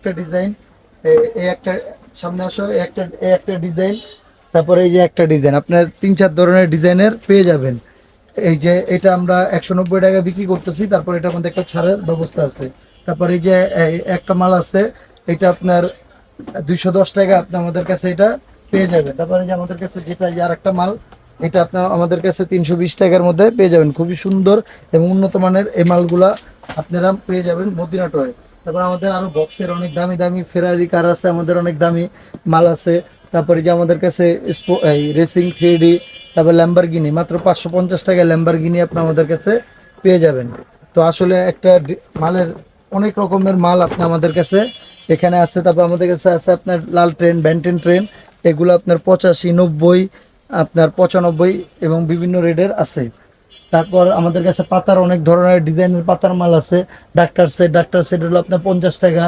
একটা ডিজাইন, এই একটা সামনে আসো, এই একটা ডিজাইন, তারপরে এই যে একটা ডিজাইন, আপনার 3-4 ধরনের ডিজাইনের পেয়ে যাবেন। এই যে এটা আমরা 190 টাকা বিক্রি করতেছি, তারপর এটার মধ্যে একটা ছাড়ের ব্যবস্থা আছে। তারপর এই যে একটা মাল আছে, এটা আপনার 210 টাকা আপনি আমাদের কাছে এটা পেয়ে যাবেন। তারপরে যে আমাদের কাছে যেটা আর একটা মাল, এটা আপনার আমাদের কাছে 320 টাকার মধ্যে পেয়ে যাবেন। খুবই সুন্দর এবং উন্নত মানের এই মালগুলা আপনারা পেয়ে যাবেন মদিনা টয়। তারপর আমাদের আরো বক্সের অনেক দামি দামি ফেরারি কার আছে, আমাদের অনেক দামি মাল আছে। তারপরে যে আমাদের কাছে রেসিং 3D, তারপর ল্যাম্বরগিনি, মাত্র 550 টাকায় ল্যাম্বরগিনি আপনি আমাদের কাছে পেয়ে যাবেন। তো আসলে একটা মালের অনেক রকমের মাল আপনি আমাদের কাছে এখানে আছে। তারপর আমাদের কাছে আছে আপনার লাল ট্রেন, ব্যান্টেন ট্রেন, এগুলো আপনার 85, 90, আপনার 95 এবং বিভিন্ন রেটের আছে। তারপর আমাদের কাছে পাতার অনেক ধরনের ডিজাইনের পাতার মাল আছে। ডাক্তার সেট হলো আপনার 50 টাকা,